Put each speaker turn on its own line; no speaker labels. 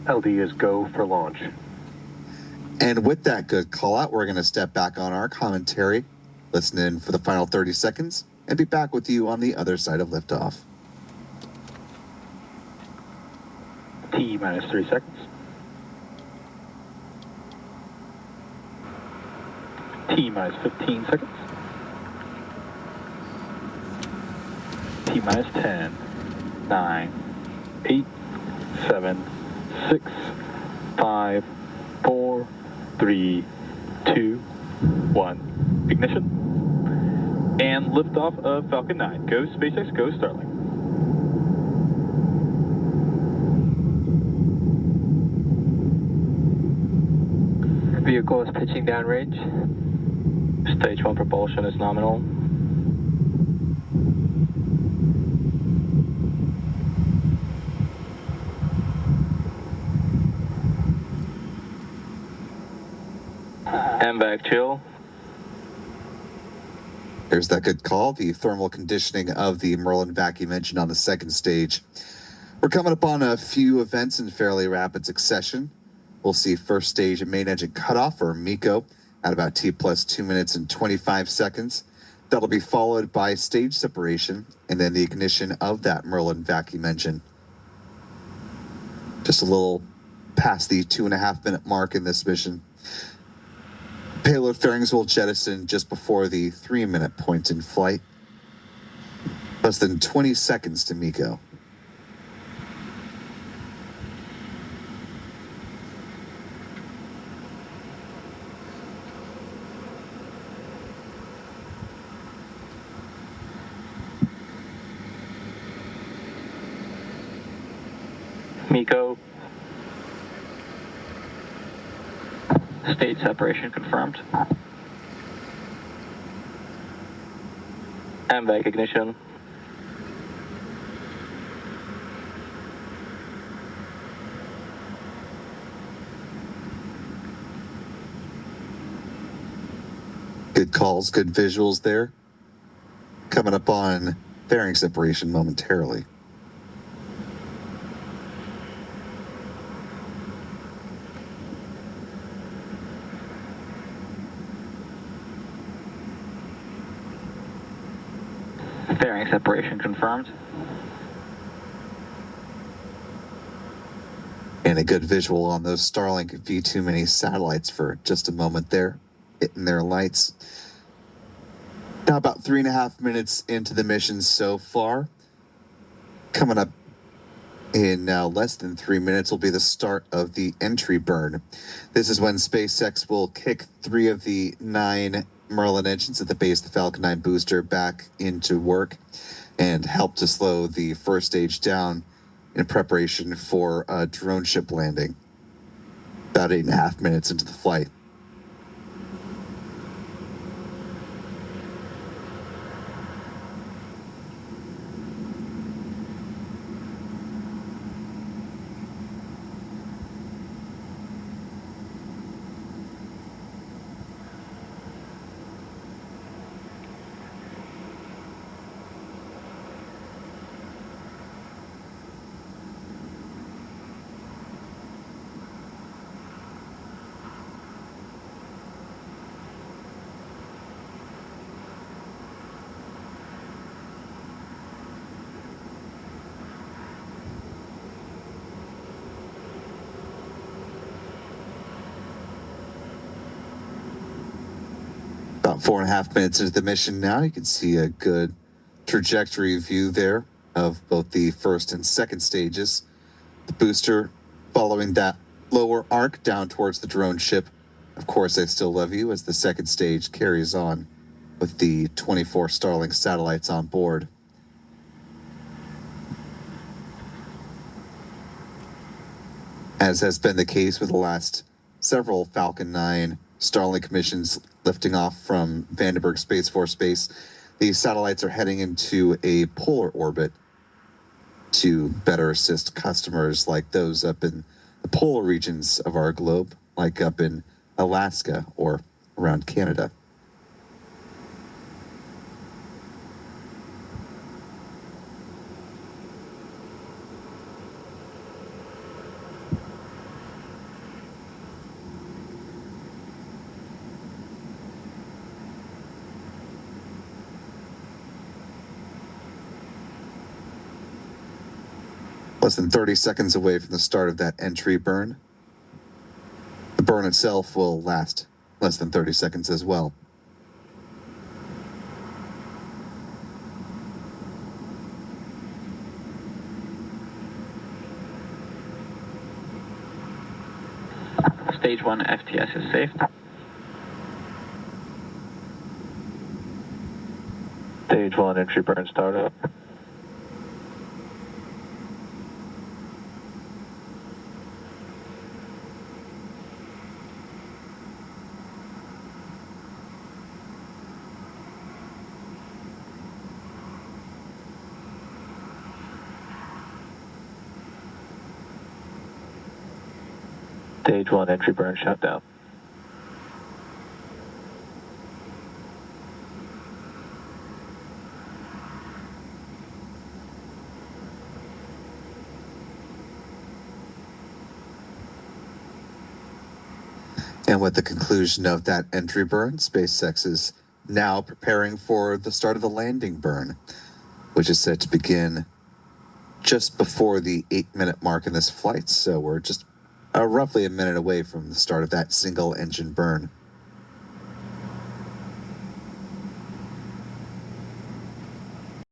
LD is go for launch.
And with that good call out, we're going to step back on our commentary, listen in for the final 30 seconds, and be back with you on the other side of liftoff.
T minus 3 seconds. T minus 15 seconds. T minus 10, 9, 8, 7, 6, 5, 4, 3, 2, 1. Ignition. And liftoff of Falcon 9. Go SpaceX, go Starlink.
Vehicle is pitching downrange.
Stage 1 propulsion is nominal. MVAC chill.
There's that good call, the thermal conditioning of the Merlin vacuum engine on the second stage. We're coming up on a few events in fairly rapid succession. We'll see first stage main engine cutoff, or MECO, at about T plus 2 minutes and 25 seconds. That'll be followed by stage separation and then the ignition of that Merlin vacuum engine. Just a little past the 2.5 minute mark in this mission. Payload fairings will jettison just before the 3 minute point in flight. Less than 20 seconds to MECO.
MECO. Stage separation confirmed. MVAC ignition.
Good calls, good visuals there. Coming up on fairing separation momentarily.
Fairing separation confirmed.
And a good visual on those Starlink V2 mini satellites for just a moment there, hitting their lights. Now about 3.5 minutes into the mission so far. Coming up in less than 3 minutes will be the start of the entry burn. This is when SpaceX will kick 3 of the 9 Merlin engines at the base of the Falcon 9 booster back into work and help to slow the first stage down in preparation for a drone ship landing. About 8.5 minutes into the flight. About 4.5 minutes into the mission now, you can see a good trajectory view there of both the first and second stages. The booster following that lower arc down towards the drone ship. Of course, I Still Love You, as the second stage carries on with the 24 Starlink satellites on board. As has been the case with the last several Falcon 9 Starlink missions lifting off from Vandenberg Space Force Base, these satellites are heading into a polar orbit to better assist customers like those up in the polar regions of our globe, like up in Alaska or around Canada. Less than 30 seconds away from the start of that entry burn. The burn itself will last less than 30 seconds as well.
Stage 1 FTS is safe.
Stage 1 entry burn startup. Stage 1 entry burn shutdown.
And with the conclusion of that entry burn, SpaceX is now preparing for the start of the landing burn, which is set to begin just before the 8-minute mark in this flight. So we're just roughly a minute away from the start of that single engine burn.